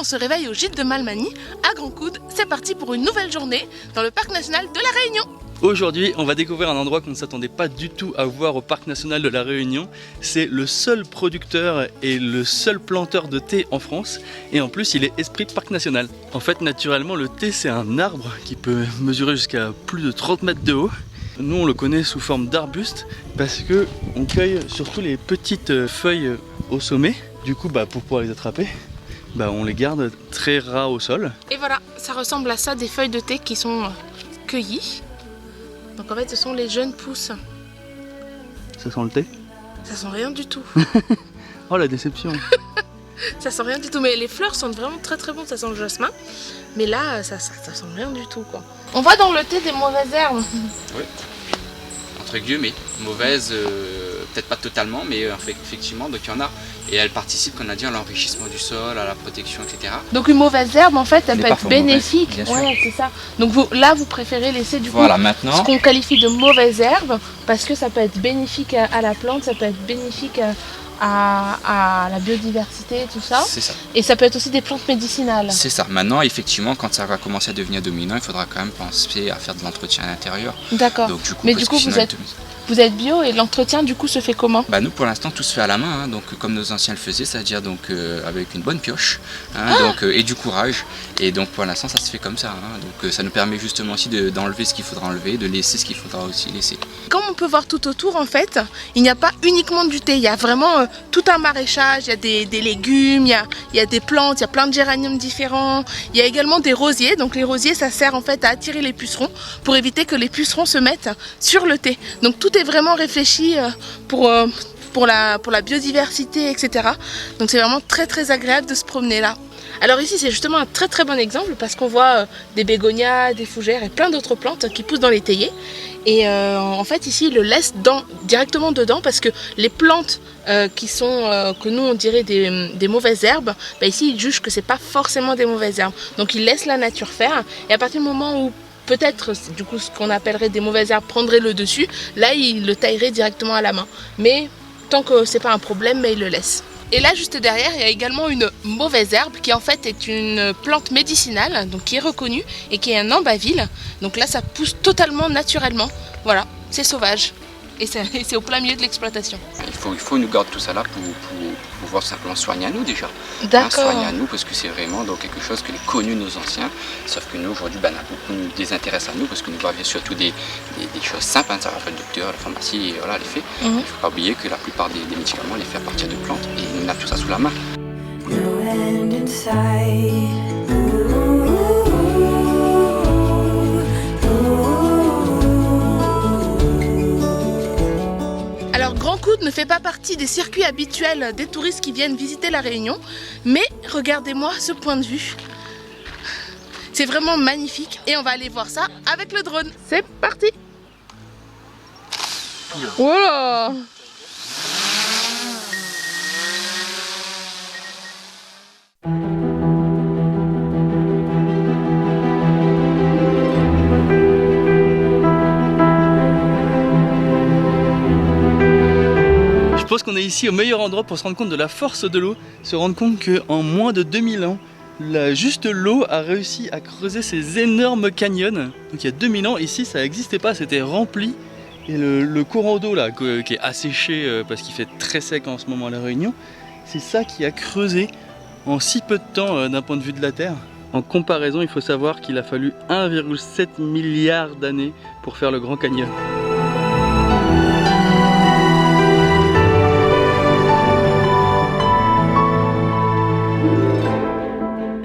se réveille au gîte de Malmany, à Grand Coude. C'est parti pour une nouvelle journée dans le parc national de la Réunion. Aujourd'hui, on va découvrir un endroit qu'on ne s'attendait pas du tout à voir au parc national de la Réunion. C'est le seul producteur et le seul planteur de thé en France. Et en plus, il est esprit parc national. En fait, naturellement, le thé, c'est un arbre qui peut mesurer jusqu'à plus de 30 mètres de haut. Nous, on le connaît sous forme d'arbuste parce qu'on cueille surtout les petites feuilles au sommet. Du coup, pour pouvoir les attraper, on les garde très ras au sol. Et voilà, ça ressemble à ça, des feuilles de thé qui sont cueillies. Donc en fait, ce sont les jeunes pousses. Ça sent le thé? Ça sent rien du tout. Oh la déception. Ça sent rien du tout, mais les fleurs sentent vraiment très très bon, ça sent le jasmin. Mais là, ça sent rien du tout quoi. On voit dans le thé des mauvaises herbes. Oui, entre guillemets, mauvaises, peut-être pas totalement, mais effectivement, donc il y en a. Et elles participent, comme on a dit, à l'enrichissement du sol, à la protection, etc. Donc une mauvaise herbe, en fait, elle peut être bénéfique. Mauvaise, ouais, c'est ça. Donc là, vous préférez laisser du coup maintenant ce qu'on qualifie de mauvaise herbe, parce que ça peut être bénéfique à la plante, ça peut être bénéfique à la biodiversité, tout ça. C'est ça. Et ça peut être aussi des plantes médicinales. C'est ça. Maintenant, effectivement, quand ça va commencer à devenir dominant, il faudra quand même penser à faire de l'entretien à l'intérieur. D'accord. Mais du coup, vous êtes bio et l'entretien du coup se fait comment? Nous pour l'instant tout se fait à la main, donc comme nos anciens le faisaient, c'est-à-dire donc avec une bonne pioche et du courage. Et donc pour l'instant ça se fait comme ça. Donc ça nous permet justement aussi d'enlever ce qu'il faudra enlever, de laisser ce qu'il faudra aussi laisser. Comme on peut voir tout autour en fait, il n'y a pas uniquement du thé, il y a vraiment tout un maraîchage, il y a des légumes, il y a des plantes, il y a plein de géraniums différents, il y a également des rosiers. Donc les rosiers ça sert en fait à attirer les pucerons pour éviter que les pucerons se mettent sur le thé. Donc tout est vraiment réfléchi pour la biodiversité, etc. Donc c'est vraiment très très agréable de se promener là. Alors ici c'est justement un très très bon exemple parce qu'on voit des bégonias, des fougères et plein d'autres plantes qui poussent dans les théiers. Et en fait ici ils le laissent directement dedans parce que les plantes que nous on dirait des mauvaises herbes, ici ils jugent que c'est pas forcément des mauvaises herbes. Donc ils laissent la nature faire et à partir du moment où peut-être, du coup, ce qu'on appellerait des mauvaises herbes prendrait le dessus. Là, il le taillerait directement à la main. Mais tant que c'est pas un problème, il le laisse. Et là, juste derrière, il y a également une mauvaise herbe qui en fait est une plante médicinale, donc qui est reconnue et qui est un ambaville. Donc là, ça pousse totalement naturellement. Voilà, c'est sauvage. Et c'est au plein milieu de l'exploitation. Il faut nous garder tout ça là pour pouvoir simplement soigner à nous déjà. D'accord. Soigner à nous parce que c'est vraiment donc, quelque chose que les connus de nos anciens. Sauf que nous aujourd'hui, beaucoup nous désintéresse à nous parce que nous voyons surtout des choses simples. Ça va faire le docteur, la pharmacie, et voilà, les fait. Il ne faut pas oublier que la plupart des médicaments, on les fait à partir de plantes et nous avons tout ça sous la main. Grand Coude ne fait pas partie des circuits habituels des touristes qui viennent visiter la Réunion, mais regardez-moi ce point de vue. C'est vraiment magnifique et on va aller voir ça avec le drone. C'est parti! Voilà! Je pense qu'on est ici au meilleur endroit pour se rendre compte de la force de l'eau, se rendre compte qu'en moins de 2000 ans, juste l'eau a réussi à creuser ces énormes canyons. Donc il y a 2000 ans, ici ça n'existait pas, c'était rempli. Et le courant d'eau là, qui est asséché parce qu'il fait très sec en ce moment à la Réunion, c'est ça qui a creusé en si peu de temps d'un point de vue de la Terre. En comparaison, il faut savoir qu'il a fallu 1,7 milliard d'années pour faire le Grand Canyon.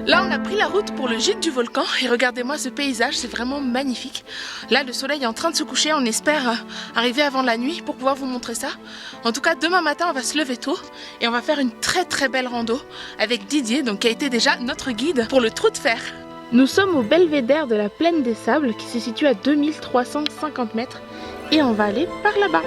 Là, on a pris la route pour le gîte du volcan et regardez-moi ce paysage, c'est vraiment magnifique. Là, le soleil est en train de se coucher, on espère arriver avant la nuit pour pouvoir vous montrer ça. En tout cas, demain matin, on va se lever tôt et on va faire une très très belle rando avec Didier, qui a été déjà notre guide pour le trou de fer. Nous sommes au belvédère de la plaine des Sables qui se situe à 2350 mètres et on va aller par là-bas.